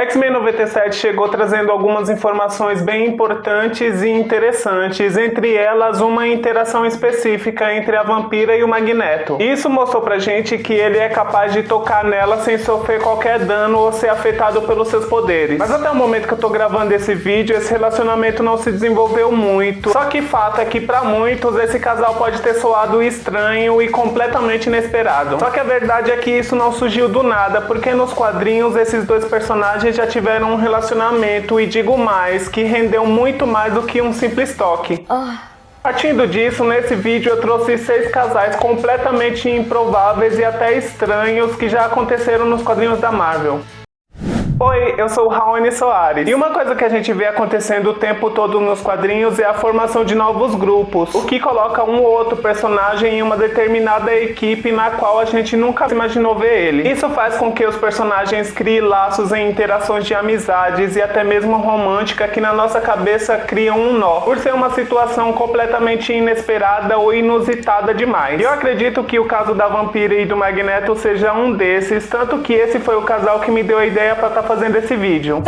X-Men 97 chegou trazendo algumas informações bem importantes e interessantes, entre elas uma interação específica entre a Vampira e o Magneto. Isso mostrou pra gente que ele é capaz de tocar nela sem sofrer qualquer dano ou ser afetado pelos seus poderes. Mas até o momento que eu tô gravando esse vídeo, esse relacionamento não se desenvolveu muito. Só que fato é que pra muitos esse casal pode ter soado estranho e completamente inesperado. Só que a verdade é que isso não surgiu do nada, porque nos quadrinhos esses dois personagens já tiveram um relacionamento, e digo mais, que rendeu muito mais do que um simples toque. Partindo disso, nesse vídeo eu trouxe 6 casais completamente improváveis e até estranhos que já aconteceram nos quadrinhos da Marvel. Oi, eu sou o Raoni Soares. E uma coisa que a gente vê acontecendo o tempo todo nos quadrinhos é a formação de novos grupos, o que coloca um ou outro personagem em uma determinada equipe na qual a gente nunca imaginou ver ele. Isso faz com que os personagens criem laços em interações de amizades e até mesmo romântica que na nossa cabeça criam um nó, por ser uma situação completamente inesperada ou inusitada demais. E eu acredito que o caso da Vampira e do Magneto seja um desses, tanto que esse foi o casal que me deu a ideia para estar fazendo esse vídeo.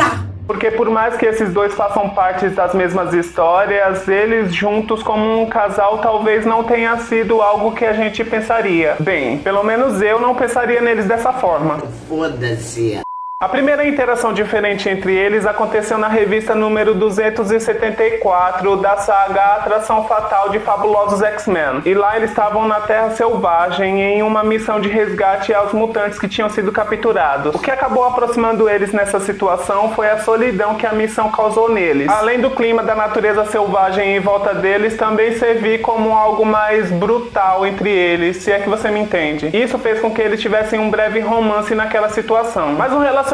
Porque por mais que esses dois façam parte das mesmas histórias, eles juntos como um casal talvez não tenha sido algo que a gente pensaria. Bem, pelo menos eu não pensaria neles dessa forma. Foda-se. A primeira interação diferente entre eles aconteceu na revista número 274 da saga Atração Fatal de Fabulosos X-Men. E lá eles estavam na Terra Selvagem em uma missão de resgate aos mutantes que tinham sido capturados. O que acabou aproximando eles nessa situação foi a solidão que a missão causou neles. Além do clima da natureza selvagem em volta deles, também servir como algo mais brutal entre eles, se é que você me entende. Isso fez com que eles tivessem um breve romance naquela situação. Mas o relacionamento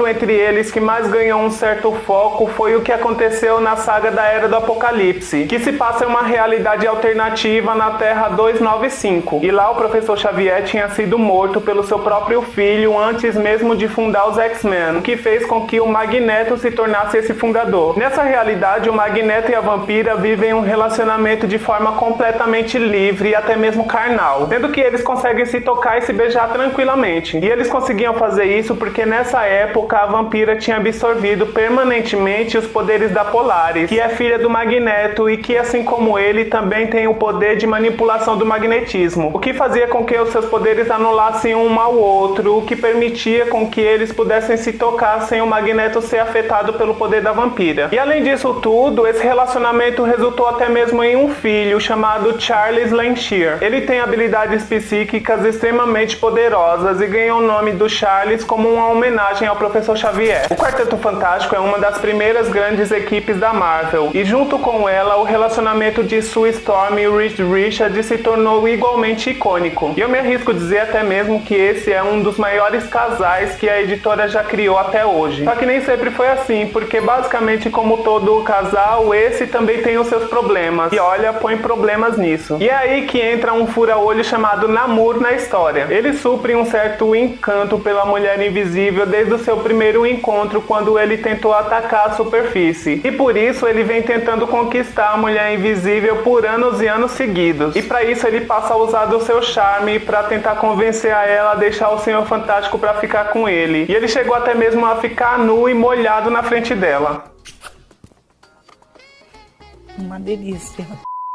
entre eles que mais ganhou um certo foco foi o que aconteceu na saga da Era do Apocalipse, que se passa em uma realidade alternativa na Terra 295. E lá o Professor Xavier tinha sido morto pelo seu próprio filho antes mesmo de fundar os X-Men, o que fez com que o Magneto se tornasse esse fundador. Nessa realidade, o Magneto e a Vampira vivem um relacionamento de forma completamente livre e até mesmo carnal, sendo que eles conseguem se tocar e se beijar tranquilamente. E eles conseguiam fazer isso porque nessa época a Vampira tinha absorvido permanentemente os poderes da Polaris, que é filha do Magneto e que, assim como ele, também tem o poder de manipulação do magnetismo, o que fazia com que os seus poderes anulassem um ao outro, o que permitia com que eles pudessem se tocar sem o Magneto ser afetado pelo poder da Vampira. E além disso tudo, esse relacionamento resultou até mesmo em um filho chamado Charles Lanchier. Ele tem habilidades psíquicas extremamente poderosas e ganhou o nome do Charles como uma homenagem ao Professor Xavier. O Quarteto Fantástico é uma das primeiras grandes equipes da Marvel, e junto com ela, o relacionamento de Sue Storm e Reed Richards se tornou igualmente icônico. E eu me arrisco dizer até mesmo que esse é um dos maiores casais que a editora já criou até hoje. Só que nem sempre foi assim, porque basicamente como todo casal, esse também tem os seus problemas. E olha, põe problemas nisso. E é aí que entra um fura-olho chamado Namor na história. Ele supre um certo encanto pela Mulher Invisível desde o seu primeiro encontro, quando ele tentou atacar a superfície. E por isso ele vem tentando conquistar a Mulher Invisível por anos e anos seguidos. E para isso ele passa a usar do seu charme para tentar convencer a ela a deixar o Senhor Fantástico para ficar com ele. E ele chegou até mesmo a ficar nu e molhado na frente dela. Uma delícia.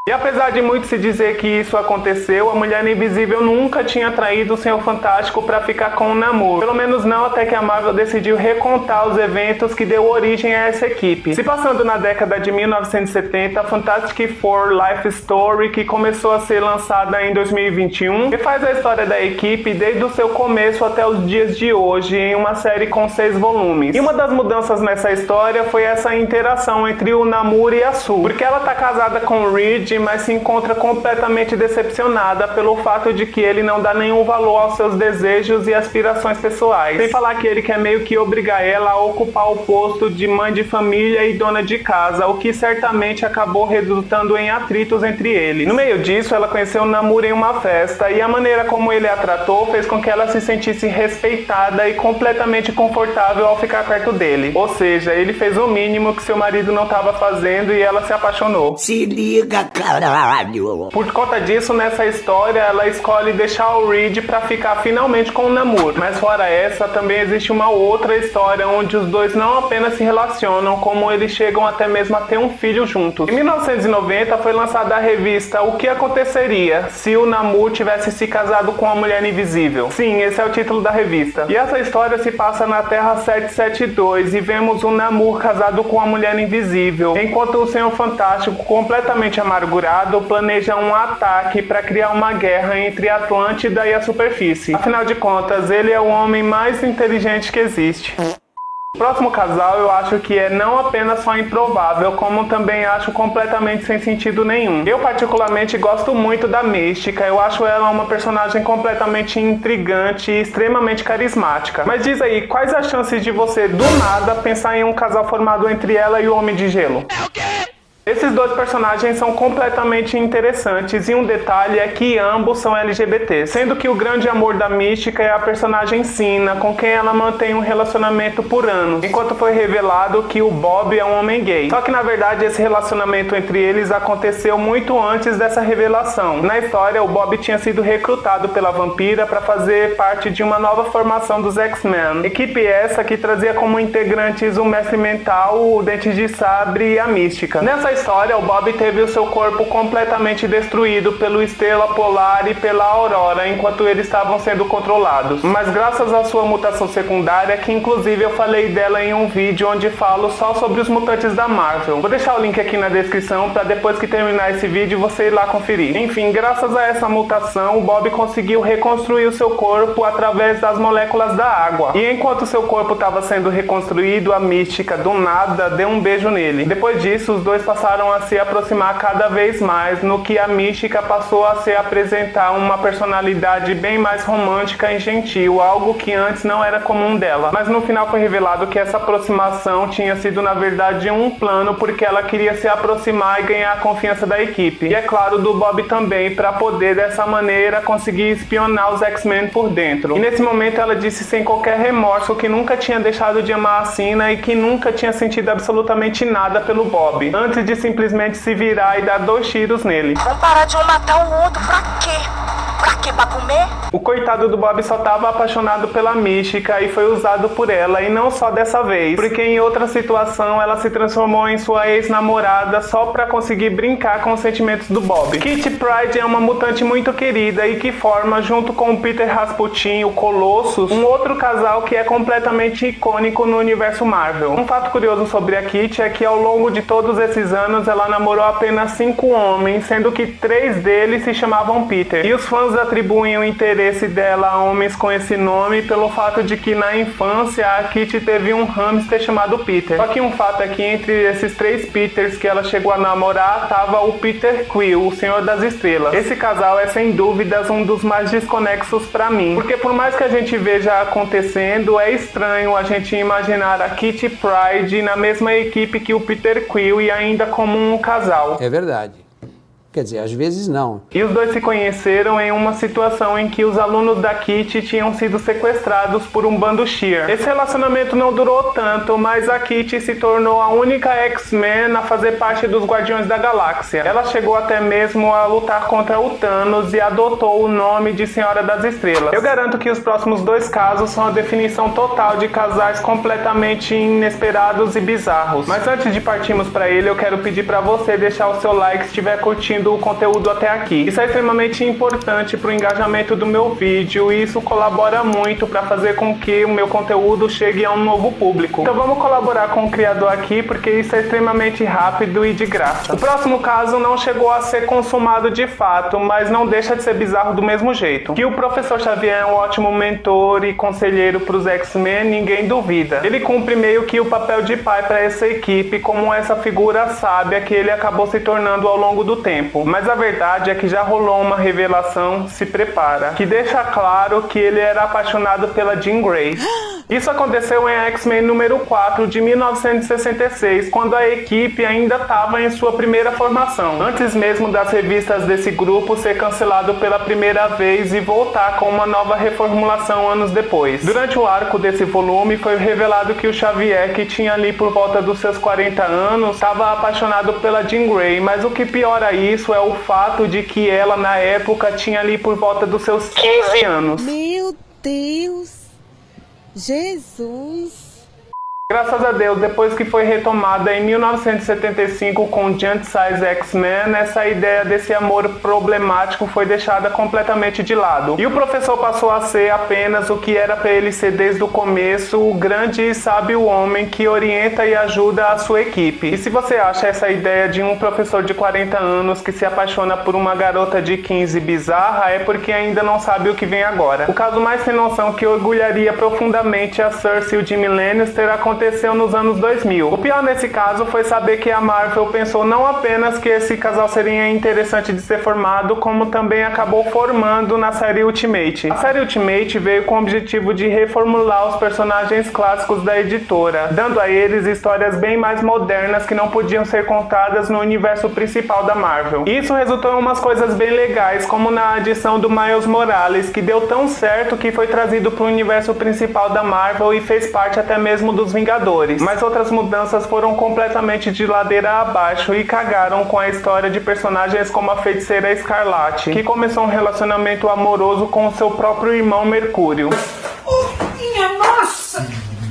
E apesar de muito se dizer que isso aconteceu, a Mulher Invisível nunca tinha traído o Senhor Fantástico para ficar com o Namor. Pelo menos não até que a Marvel decidiu recontar os eventos que deu origem a essa equipe. Se passando na década de 1970, a Fantastic Four Life Story, que começou a ser lançada em 2021, refaz a história da equipe desde o seu começo até os dias de hoje, em uma série com 6 volumes. E uma das mudanças nessa história foi essa interação entre o Namor e a Sue, porque ela tá casada com o Reed, mas se encontra completamente decepcionada pelo fato de que ele não dá nenhum valor aos seus desejos e aspirações pessoais. Sem falar que ele quer meio que obrigar ela a ocupar o posto de mãe de família e dona de casa, o que certamente acabou resultando em atritos entre eles. No meio disso, ela conheceu o Namor em uma festa, e a maneira como ele a tratou fez com que ela se sentisse respeitada e completamente confortável ao ficar perto dele. Ou seja, ele fez o mínimo que seu marido não estava fazendo e ela se apaixonou. Se liga, cara. Por conta disso, nessa história, ela escolhe deixar o Reed pra ficar finalmente com o Namor. Mas fora essa, também existe uma outra história onde os dois não apenas se relacionam, como eles chegam até mesmo a ter um filho juntos. Em 1990 foi lançada a revista O que Aconteceria se o Namor tivesse se casado com a Mulher Invisível. Sim, esse é o título da revista. E essa história se passa na Terra 772 e vemos o Namor casado com a Mulher Invisível, enquanto o Senhor Fantástico, completamente amargurado, planeja um ataque para criar uma guerra entre a Atlântida e a superfície. Afinal de contas, ele é o homem mais inteligente que existe. O próximo casal eu acho que é não apenas só improvável, como também acho completamente sem sentido nenhum. Eu particularmente gosto muito da Mística, eu acho ela uma personagem completamente intrigante e extremamente carismática. Mas diz aí, quais as chances de você, do nada, pensar em um casal formado entre ela e o Homem de Gelo? É o quê? Esses dois personagens são completamente interessantes e um detalhe é que ambos são LGBT, sendo que o grande amor da Mística é a personagem Sina, com quem ela mantém um relacionamento por anos, enquanto foi revelado que o Bob é um homem gay. Só que na verdade esse relacionamento entre eles aconteceu muito antes dessa revelação. Na história, o Bob tinha sido recrutado pela Vampira para fazer parte de uma nova formação dos X-Men, equipe essa que trazia como integrantes o Mestre Mental, o Dente de Sabre e a Mística. Nessa história, o Bob teve o seu corpo completamente destruído pelo Estrela Polar e pela Aurora enquanto eles estavam sendo controlados. Mas graças à sua mutação secundária, que inclusive eu falei dela em um vídeo onde falo só sobre os mutantes da Marvel. Vou deixar o link aqui na descrição para depois que terminar esse vídeo você ir lá conferir. Enfim, graças a essa mutação, o Bob conseguiu reconstruir o seu corpo através das moléculas da água. E enquanto seu corpo estava sendo reconstruído, a Mística do nada deu um beijo nele. Depois disso, os dois passaram a se aproximar cada vez mais, no que a Mística passou a se apresentar uma personalidade bem mais romântica e gentil, algo que antes não era comum dela. Mas no final foi revelado que essa aproximação tinha sido na verdade um plano, porque ela queria se aproximar e ganhar a confiança da equipe. E é claro, do Bob também, para poder dessa maneira conseguir espionar os X-Men por dentro. E nesse momento ela disse sem qualquer remorso que nunca tinha deixado de amar a Sina e que nunca tinha sentido absolutamente nada pelo Bob, antes de simplesmente se virar e dar 2 tiros nele. Vamos parar de um matar o outro, pra quê? Pra quê? Pra comer? O coitado do Bob só tava apaixonado pela Mística e foi usado por ela, e não só dessa vez, porque em outra situação ela se transformou em sua ex-namorada só pra conseguir brincar com os sentimentos do Bob. Kitty Pryde é uma mutante muito querida e que forma, junto com o Peter Rasputin, o Colossus, um outro casal que é completamente icônico no universo Marvel. Um fato curioso sobre a Kitty é que ao longo de todos esses anos ela namorou apenas 5 homens, sendo que 3 deles se chamavam Peter. E os fãs atribuem o interesse dela a homens com esse nome pelo fato de que na infância a Kitty teve um hamster chamado Peter. Só que um fato é que entre esses 3 Peters que ela chegou a namorar tava o Peter Quill, o Senhor das Estrelas. Esse casal é sem dúvidas um dos mais desconexos pra mim, porque por mais que a gente veja acontecendo, é estranho a gente imaginar a Kitty Pryde na mesma equipe que o Peter Quill e ainda como um casal. É verdade. Quer dizer, às vezes não. E os dois se conheceram em uma situação em que os alunos da Kitty tinham sido sequestrados por um bando Shear. Esse relacionamento não durou tanto, mas a Kitty se tornou a única X-Men a fazer parte dos Guardiões da Galáxia. Ela chegou até mesmo a lutar contra o Thanos e adotou o nome de Senhora das Estrelas. Eu garanto que os próximos 2 casos são a definição total de casais completamente inesperados e bizarros. Mas antes de partirmos para ele, eu quero pedir para você deixar o seu like se estiver curtindo o conteúdo até aqui. Isso é extremamente importante para o engajamento do meu vídeo e isso colabora muito para fazer com que o meu conteúdo chegue a um novo público. Então vamos colaborar com o criador aqui, porque isso é extremamente rápido e de graça. O próximo caso não chegou a ser consumado de fato, mas não deixa de ser bizarro do mesmo jeito. Que o Professor Xavier é um ótimo mentor e conselheiro para os X-Men, ninguém duvida. Ele cumpre meio que o papel de pai para essa equipe, como essa figura sábia que ele acabou se tornando ao longo do tempo. Mas a verdade é que já rolou uma revelação, se prepara, que deixa claro que ele era apaixonado pela Jean Grey. Isso aconteceu em X-Men número 4 de 1966, quando a equipe ainda estava em sua primeira formação, antes mesmo das revistas desse grupo ser cancelado pela primeira vez e voltar com uma nova reformulação anos depois. Durante o arco desse volume foi revelado que o Xavier, que tinha ali por volta dos seus 40 anos, estava apaixonado pela Jean Grey, mas o que piora isso é o fato de que ela na época tinha ali por volta dos seus 15 anos. Meu Deus! Jesus! Graças a Deus, depois que foi retomada em 1975 com Giant Size X-Men, essa ideia desse amor problemático foi deixada completamente de lado. E o professor passou a ser apenas o que era para ele ser desde o começo, o grande e sábio homem que orienta e ajuda a sua equipe. E se você acha essa ideia de um professor de 40 anos que se apaixona por uma garota de 15 bizarra, é porque ainda não sabe o que vem agora. O caso mais sem noção que orgulharia profundamente a Cersei e o Jaime Lannister aconteceu nos anos 2000. O pior nesse caso foi saber que a Marvel pensou não apenas que esse casal seria interessante de ser formado, como também acabou formando na série Ultimate. A série Ultimate veio com o objetivo de reformular os personagens clássicos da editora, dando a eles histórias bem mais modernas que não podiam ser contadas no universo principal da Marvel. E isso resultou em umas coisas bem legais, como na adição do Miles Morales, que deu tão certo que foi trazido para o universo principal da Marvel e fez parte até mesmo dos Vingadores. Mas outras mudanças foram completamente de ladeira abaixo e cagaram com a história de personagens como a Feiticeira Escarlate, que começou um relacionamento amoroso com o seu próprio irmão Mercúrio. Minha nossa!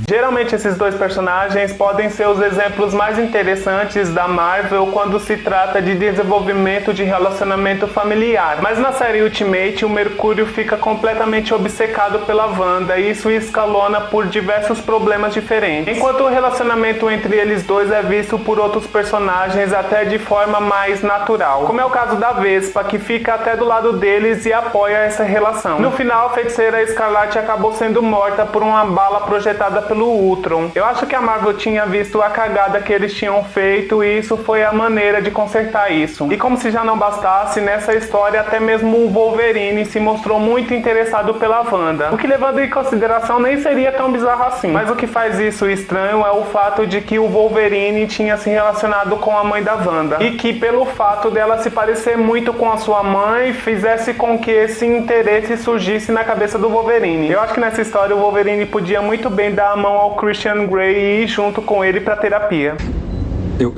Geralmente esses dois personagens podem ser os exemplos mais interessantes da Marvel quando se trata de desenvolvimento de relacionamento familiar. Mas na série Ultimate, o Mercúrio fica completamente obcecado pela Wanda e isso escalona por diversos problemas diferentes. Enquanto o relacionamento entre eles dois é visto por outros personagens até de forma mais natural. Como é o caso da Vespa, que fica até do lado deles e apoia essa relação. No final, a Feiticeira Escarlate acabou sendo morta por uma bala projetada pelo Ultron. Eu acho que a Marvel tinha visto a cagada que eles tinham feito e isso foi a maneira de consertar isso. E como se já não bastasse, nessa história até mesmo o Wolverine se mostrou muito interessado pela Wanda. O que, levando em consideração, nem seria tão bizarro assim. Mas o que faz isso estranho é o fato de que o Wolverine tinha se relacionado com a mãe da Wanda. E que pelo fato dela se parecer muito com a sua mãe, fizesse com que esse interesse surgisse na cabeça do Wolverine. Eu acho que nessa história o Wolverine podia muito bem dar a mão ao Christian Grey e ir junto com ele pra terapia.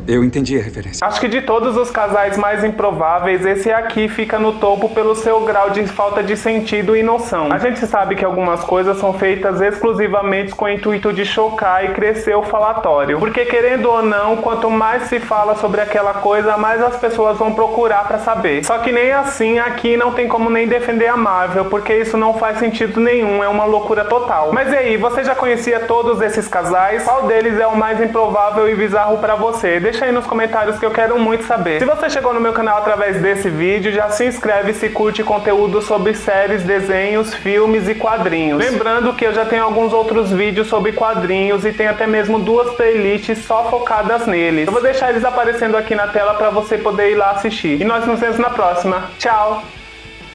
Eu entendi a referência. Acho que de todos os casais mais improváveis, esse aqui fica no topo pelo seu grau de falta de sentido e noção. A gente sabe que algumas coisas são feitas exclusivamente com o intuito de chocar e crescer o falatório. Porque querendo ou não, quanto mais se fala sobre aquela coisa, mais as pessoas vão procurar pra saber. Só que nem assim, aqui não tem como nem defender a Marvel, porque isso não faz sentido nenhum, é uma loucura total. Mas e aí, você já conhecia todos esses casais? Qual deles é o mais improvável e bizarro pra você? Deixa aí nos comentários que eu quero muito saber. Se você chegou no meu canal através desse vídeo, já se inscreve se curte conteúdo sobre séries, desenhos, filmes e quadrinhos. Lembrando que eu já tenho alguns outros vídeos sobre quadrinhos e tem até mesmo 2 playlists só focadas neles. Eu vou deixar eles aparecendo aqui na tela para você poder ir lá assistir. E nós nos vemos na próxima. Tchau!